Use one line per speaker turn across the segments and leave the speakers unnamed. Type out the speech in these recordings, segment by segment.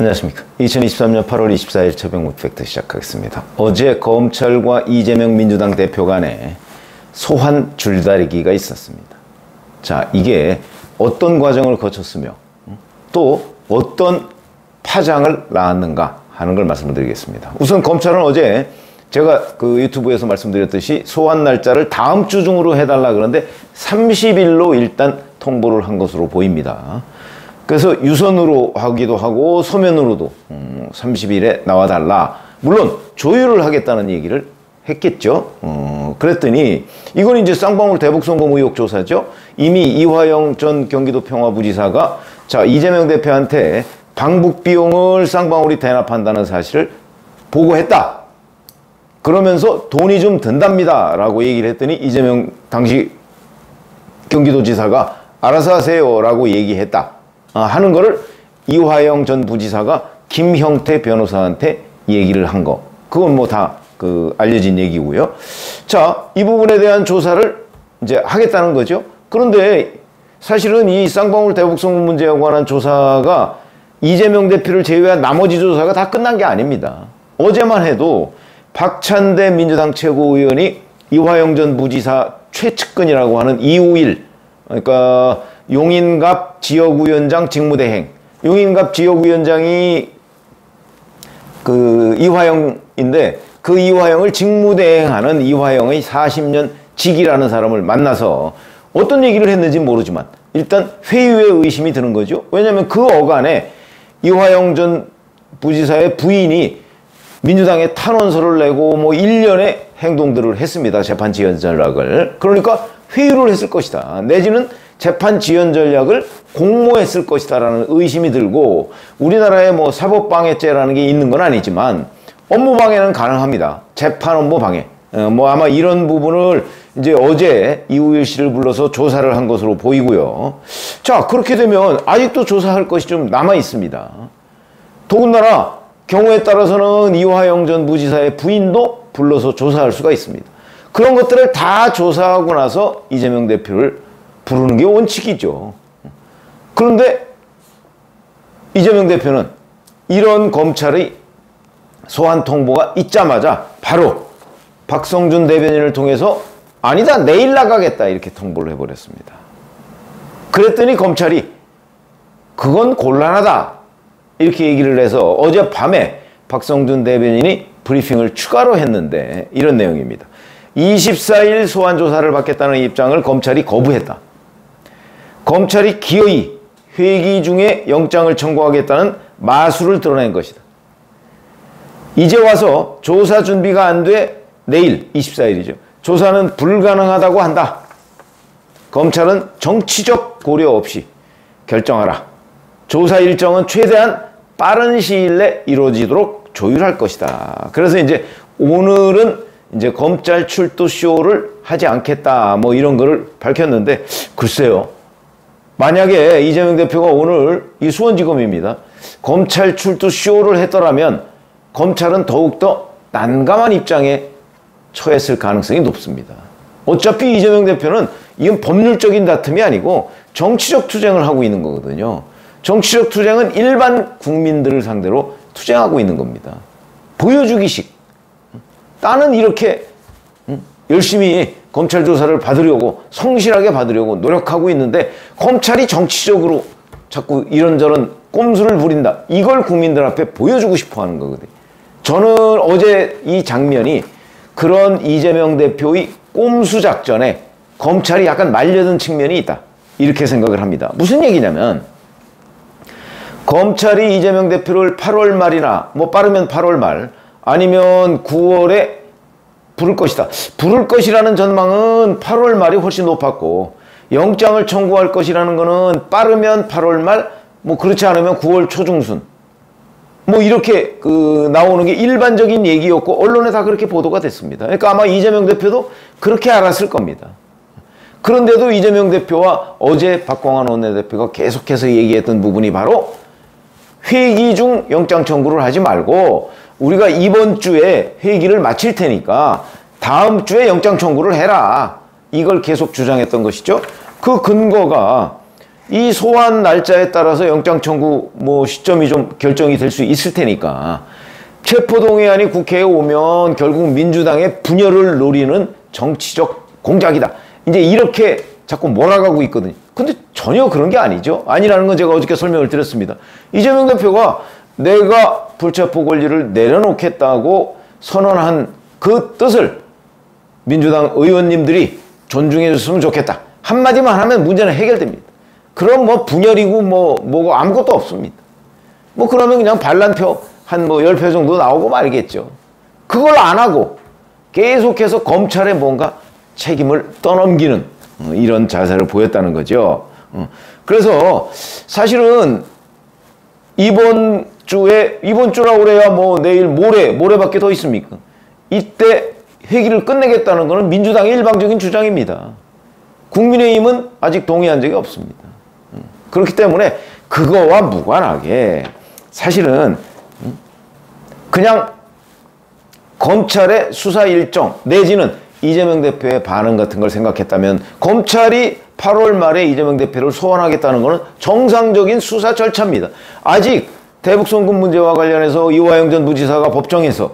안녕하십니까. 2023년 8월 24일 새벽 팩트 시작하겠습니다. 어제 검찰과 이재명 민주당 대표 간에 소환 줄다리기가 있었습니다. 자, 이게 어떤 과정을 거쳤으며 또 어떤 파장을 낳았는가 하는 걸 말씀을 드리겠습니다. 우선 검찰은 어제 제가 그 유튜브에서 말씀드렸듯이 소환 날짜를 다음 주 중으로 해달라 그러는데 30일로 일단 통보를 한 것으로 보입니다. 그래서 유선으로 하기도 하고 서면으로도 30일에 나와달라. 물론 조율을 하겠다는 얘기를 했겠죠. 그랬더니 이건 이제 쌍방울 대북송금 의혹 조사죠. 이미 이화영 전 경기도 평화부지사가 자 이재명 대표한테 방북 비용을 쌍방울이 대납한다는 사실을 보고했다. 그러면서 돈이 좀 든답니다 라고 얘기를 했더니 이재명 당시 경기도지사가 알아서 하세요 라고 얘기했다 하는 거를 이화영 전 부지사가 김형태 변호사한테 얘기를 한 거. 그건 뭐 다 알려진 얘기고요. 자, 이 부분에 대한 조사를 이제 하겠다는 거죠. 그런데 사실은 이 쌍방울 대북송금 문제에 관한 조사가 이재명 대표를 제외한 나머지 조사가 다 끝난 게 아닙니다. 어제만 해도 박찬대 민주당 최고위원이 이화영 전 부지사 최측근이라고 하는 이우일, 그러니까 용인갑 지역위원장 직무대행. 용인갑 지역위원장이 이화영인데 그 이화영을 직무대행하는 이화영의 40년 직이라는 사람을 만나서 어떤 얘기를 했는지 모르지만 일단 회유의 의심이 드는 거죠. 왜냐하면 그 어간에 이화영 전 부지사의 부인이 민주당에 탄원서를 내고 뭐 일련의 행동들을 했습니다. 재판 지연 전략을. 그러니까 회유를 했을 것이다. 내지는 재판 지연 전략을 공모했을 것이다 라는 의심이 들고 우리나라에 뭐 사법방해죄라는 게 있는 건 아니지만 업무방해는 가능합니다. 재판 업무방해. 뭐 아마 이런 부분을 이제 어제 이우일 씨를 불러서 조사를 한 것으로 보이고요. 자, 그렇게 되면 아직도 조사할 것이 좀 남아 있습니다. 더군다나 경우에 따라서는 이화영 전 부지사의 부인도 불러서 조사할 수가 있습니다. 그런 것들을 다 조사하고 나서 이재명 대표를 부르는 게 원칙이죠. 그런데 이재명 대표는 이런 검찰의 소환 통보가 있자마자 바로 박성준 대변인을 통해서 아니다 내일 나가겠다 이렇게 통보를 해버렸습니다. 그랬더니 검찰이 그건 곤란하다 이렇게 얘기를 해서 어젯밤에 박성준 대변인이 브리핑을 추가로 했는데 이런 내용입니다. 24일 소환 조사를 받겠다는 입장을 검찰이 거부했다. 검찰이 기어이 회기 중에 영장을 청구하겠다는 마술을 드러낸 것이다. 이제 와서 조사 준비가 안 돼 내일 24일이죠. 조사는 불가능하다고 한다. 검찰은 정치적 고려 없이 결정하라. 조사 일정은 최대한 빠른 시일 내 이루어지도록 조율할 것이다. 그래서 이제 오늘은 이제 검찰 출두 쇼를 하지 않겠다. 뭐 이런 거를 밝혔는데 글쎄요. 만약에 이재명 대표가 오늘 이 수원지검입니다. 검찰 출두 쇼를 했더라면 검찰은 더욱더 난감한 입장에 처했을 가능성이 높습니다. 어차피 이재명 대표는 이건 법률적인 다툼이 아니고 정치적 투쟁을 하고 있는 거거든요. 정치적 투쟁은 일반 국민들을 상대로 투쟁하고 있는 겁니다. 보여주기식. 나는 이렇게 열심히 검찰 조사를 받으려고 성실하게 받으려고 노력하고 있는데 검찰이 정치적으로 자꾸 이런저런 꼼수를 부린다. 이걸 국민들 앞에 보여주고 싶어 하는 거거든요. 저는 어제 이 장면이 그런 이재명 대표의 꼼수 작전에 검찰이 약간 말려든 측면이 있다. 이렇게 생각을 합니다. 무슨 얘기냐면 검찰이 이재명 대표를 8월 말이나 뭐 빠르면 8월 말 아니면 9월에 부를 것이다. 부를 것이라는 전망은 8월 말이 훨씬 높았고 영장을 청구할 것이라는 거는 빠르면 8월 말 뭐 그렇지 않으면 9월 초중순 뭐 이렇게 나오는 게 일반적인 얘기였고 언론에 다 그렇게 보도가 됐습니다. 그러니까 아마 이재명 대표도 그렇게 알았을 겁니다. 그런데도 이재명 대표와 어제 박광한 원내대표가 계속해서 얘기했던 부분이 바로 회기 중 영장 청구를 하지 말고 우리가 이번 주에 회기를 마칠 테니까 다음 주에 영장 청구를 해라. 이걸 계속 주장했던 것이죠. 그 근거가 이 소환 날짜에 따라서 영장 청구 뭐 시점이 좀 결정이 될 수 있을 테니까 체포동의안이 국회에 오면 결국 민주당의 분열을 노리는 정치적 공작이다. 이제 이렇게 자꾸 몰아가고 있거든요. 근데 전혀 그런 게 아니죠. 아니라는 건 제가 어저께 설명을 드렸습니다. 이재명 대표가 내가 불체포 권리를 내려놓겠다고 선언한 그 뜻을 민주당 의원님들이 존중해 줬으면 좋겠다. 한마디만 하면 문제는 해결됩니다. 그럼 뭐 분열이고 뭐고 아무것도 없습니다. 뭐 그러면 그냥 반란표 한 뭐 10표 정도 나오고 말겠죠. 그걸 안 하고 계속해서 검찰에 뭔가 책임을 떠넘기는 이런 자세를 보였다는 거죠. 그래서 사실은 이번 주라고 그래야 뭐 내일 모레밖에 더 있습니까? 이때 회기를 끝내겠다는 것은 민주당의 일방적인 주장입니다. 국민의힘은 아직 동의한 적이 없습니다. 그렇기 때문에 그거와 무관하게 사실은 그냥 검찰의 수사 일정 내지는 이재명 대표의 반응 같은 걸 생각했다면 검찰이 8월 말에 이재명 대표를 소환하겠다는 것은 정상적인 수사 절차입니다. 아직 대북송금 문제와 관련해서 이화영 전 부지사가 법정에서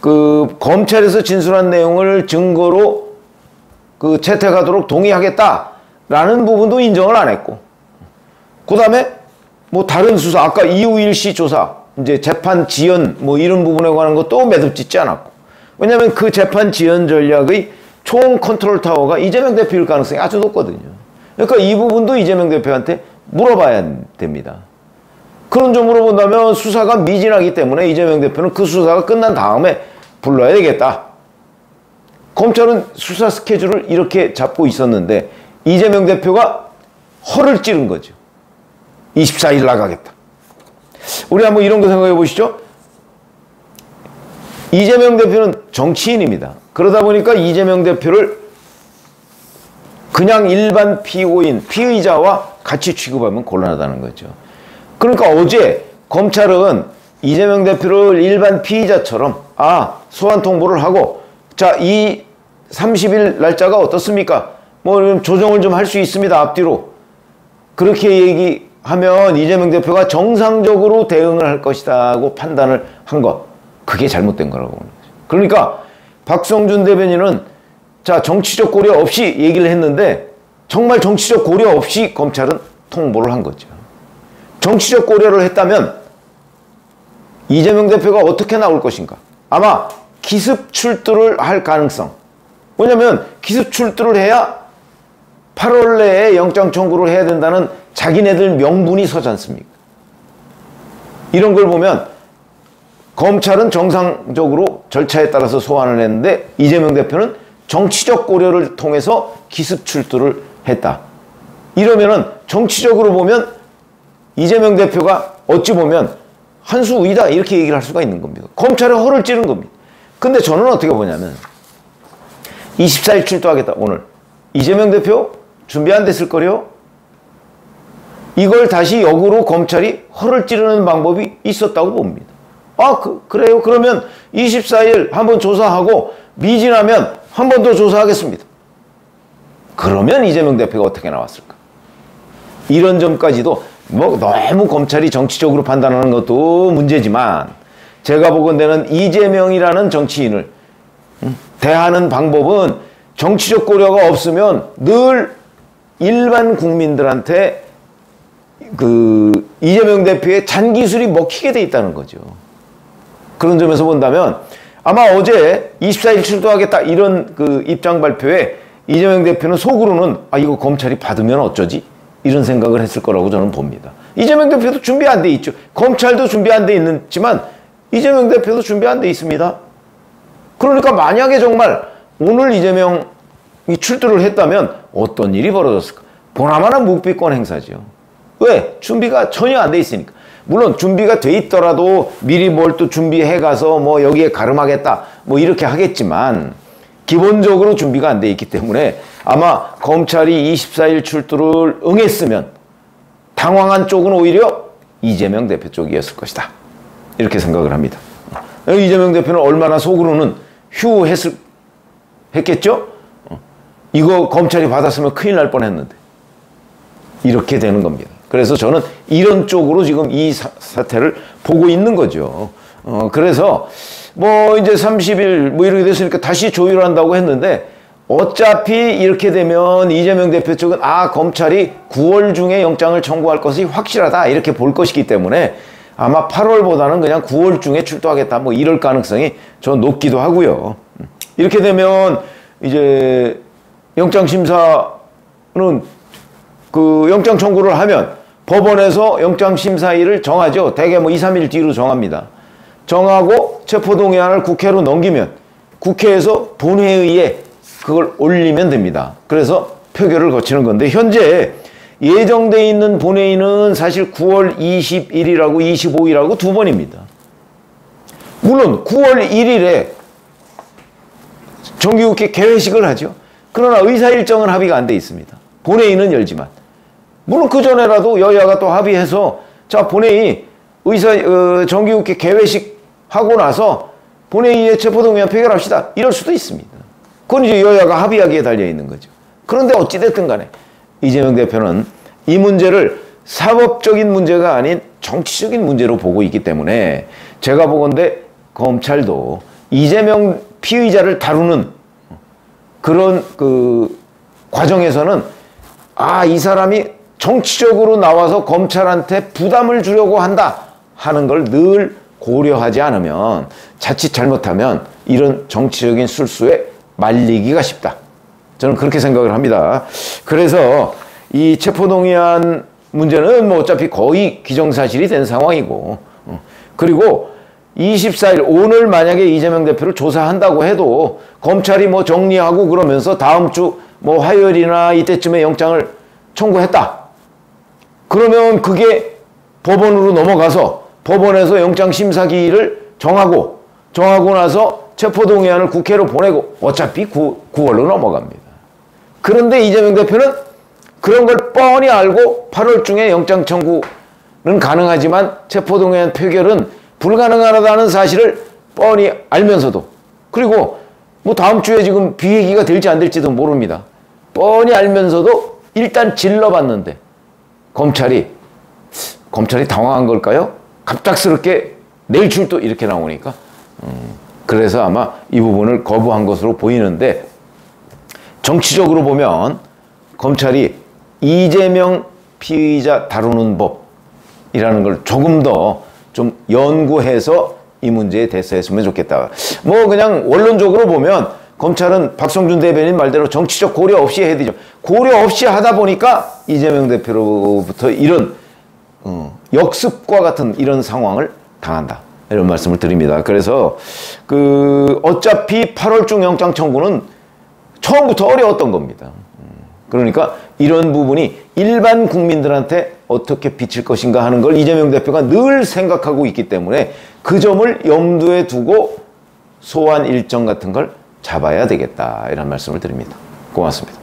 그 검찰에서 진술한 내용을 증거로 그 채택하도록 동의하겠다라는 부분도 인정을 안 했고, 그 다음에 뭐 다른 수사, 아까 이우일 씨 조사, 이제 재판 지연 뭐 이런 부분에 관한 것도 매듭짓지 않았고, 왜냐하면 그 재판 지연 전략의 총 컨트롤 타워가 이재명 대표일 가능성이 아주 높거든요. 그러니까 이 부분도 이재명 대표한테 물어봐야 됩니다. 그런 점으로 본다면 수사가 미진하기 때문에 이재명 대표는 그 수사가 끝난 다음에 불러야 되겠다. 검찰은 수사 스케줄을 이렇게 잡고 있었는데 이재명 대표가 허를 찌른 거죠. 24일 나가겠다. 우리 한번 이런 거 생각해 보시죠. 이재명 대표는 정치인입니다. 그러다 보니까 이재명 대표를 그냥 일반 피고인, 피의자와 같이 취급하면 곤란하다는 거죠. 그러니까 어제 검찰은 이재명 대표를 일반 피의자처럼 소환 통보를 하고 자, 이 30일 날짜가 어떻습니까? 뭐 조정을 좀 할 수 있습니다. 앞뒤로. 그렇게 얘기하면 이재명 대표가 정상적으로 대응을 할 것이라고 판단을 한 것. 그게 잘못된 거라고 보는 거죠. 그러니까 박성준 대변인은 자, 정치적 고려 없이 얘기를 했는데 정말 정치적 고려 없이 검찰은 통보를 한 거죠. 정치적 고려를 했다면 이재명 대표가 어떻게 나올 것인가? 아마 기습 출두를 할 가능성. 왜냐하면 기습 출두를 해야 8월 내에 영장 청구를 해야 된다는 자기네들 명분이 서지 않습니까? 이런 걸 보면 검찰은 정상적으로 절차에 따라서 소환을 했는데 이재명 대표는 정치적 고려를 통해서 기습 출두를 했다. 이러면은 정치적으로 보면 이재명 대표가 어찌 보면 한 수 우위다 이렇게 얘기를 할 수가 있는 겁니다. 검찰의 허를 찌른 겁니다. 근데 저는 어떻게 보냐면 24일 출두하겠다. 오늘 이재명 대표 준비 안 됐을 거래요. 이걸 다시 역으로 검찰이 허를 찌르는 방법이 있었다고 봅니다. 그래요? 그러면 24일 한번 조사하고 미진하면 한 번 더 조사하겠습니다. 그러면 이재명 대표가 어떻게 나왔을까? 이런 점까지도 뭐 너무 검찰이 정치적으로 판단하는 것도 문제지만 제가 보건대는 이재명이라는 정치인을 대하는 방법은 정치적 고려가 없으면 늘 일반 국민들한테 그 이재명 대표의 잔기술이 먹히게 돼 있다는 거죠. 그런 점에서 본다면 아마 어제 24일 출두하겠다 이런 그 입장 발표에 이재명 대표는 속으로는 이거 검찰이 받으면 어쩌지? 이런 생각을 했을 거라고 저는 봅니다. 이재명 대표도 준비 안 돼 있죠. 검찰도 준비 안 돼 있지만 이재명 대표도 준비 안 돼 있습니다. 그러니까 만약에 정말 오늘 이재명이 출두를 했다면 어떤 일이 벌어졌을까? 보나마나 묵비권 행사죠. 왜? 준비가 전혀 안 돼 있으니까. 물론 준비가 돼 있더라도 미리 뭘 또 준비해 가서 뭐 여기에 가름하겠다 뭐 이렇게 하겠지만 기본적으로 준비가 안 돼 있기 때문에 아마 검찰이 24일 출두를 응했으면 당황한 쪽은 오히려 이재명 대표 쪽이었을 것이다. 이렇게 생각을 합니다. 이재명 대표는 얼마나 속으로는 했겠죠? 이거 검찰이 받았으면 큰일 날 뻔했는데. 이렇게 되는 겁니다. 그래서 저는 이런 쪽으로 지금 이 사태를 보고 있는 거죠. 그래서 뭐 이제 30일 뭐 이렇게 됐으니까 다시 조율한다고 했는데 어차피 이렇게 되면 이재명 대표 쪽은 검찰이 9월 중에 영장을 청구할 것이 확실하다 이렇게 볼 것이기 때문에 아마 8월보다는 그냥 9월 중에 출두하겠다 뭐 이럴 가능성이 저 높기도 하고요. 이렇게 되면 이제 영장심사는 그 영장 청구를 하면 법원에서 영장심사일을 정하죠. 대개 뭐 2, 3일 뒤로 정합니다. 정하고 체포동의안을 국회로 넘기면 국회에서 본회의에 그걸 올리면 됩니다. 그래서 표결을 거치는 건데 현재 예정돼 있는 본회의는 사실 9월 21일하고 25일하고 두 번입니다. 물론 9월 1일에 정기국회 개회식을 하죠. 그러나 의사일정은 합의가 안 돼 있습니다. 본회의는 열지만. 물론 그 전에라도 여야가 또 합의해서 자 본회의 정기국회 개회식 하고 나서 본회의에 체포동의안 표결합시다. 이럴 수도 있습니다. 그건 이제 여야가 합의하기에 달려있는 거죠. 그런데 어찌됐든 간에 이재명 대표는 이 문제를 사법적인 문제가 아닌 정치적인 문제로 보고 있기 때문에 제가 보건대 검찰도 이재명 피의자를 다루는 그런 그 과정에서는 이 사람이 정치적으로 나와서 검찰한테 부담을 주려고 한다 하는 걸 늘 고려하지 않으면 자칫 잘못하면 이런 정치적인 술수에 말리기가 쉽다. 저는 그렇게 생각을 합니다. 그래서 이 체포동의안 문제는 뭐 어차피 거의 기정사실이 된 상황이고 그리고 24일 오늘 만약에 이재명 대표를 조사한다고 해도 검찰이 뭐 정리하고 그러면서 다음 주 뭐 화요일이나 이때쯤에 영장을 청구했다. 그러면 그게 법원으로 넘어가서 법원에서 영장심사기일을 정하고 나서 체포동의안을 국회로 보내고 어차피 9월로 넘어갑니다. 그런데 이재명 대표는 그런 걸 뻔히 알고 8월 중에 영장 청구는 가능하지만 체포동의안 표결은 불가능하다는 사실을 뻔히 알면서도 그리고 뭐 다음 주에 지금 비회기가 될지 안 될지도 모릅니다. 뻔히 알면서도 일단 질러봤는데 검찰이 당황한 걸까요? 갑작스럽게 내일 출두 이렇게 나오니까 그래서 아마 이 부분을 거부한 것으로 보이는데 정치적으로 보면 검찰이 이재명 피의자 다루는 법이라는 걸 조금 더 좀 연구해서 이 문제에 대처했으면 좋겠다. 뭐 그냥 원론적으로 보면 검찰은 박성준 대변인 말대로 정치적 고려 없이 해야 되죠. 고려 없이 하다 보니까 이재명 대표로부터 이런 역습과 같은 이런 상황을 당한다. 이런 말씀을 드립니다. 그래서 어차피 8월 중 영장 청구는 처음부터 어려웠던 겁니다. 그러니까 이런 부분이 일반 국민들한테 어떻게 비칠 것인가 하는 걸 이재명 대표가 늘 생각하고 있기 때문에 그 점을 염두에 두고 소환 일정 같은 걸 잡아야 되겠다. 이런 말씀을 드립니다. 고맙습니다.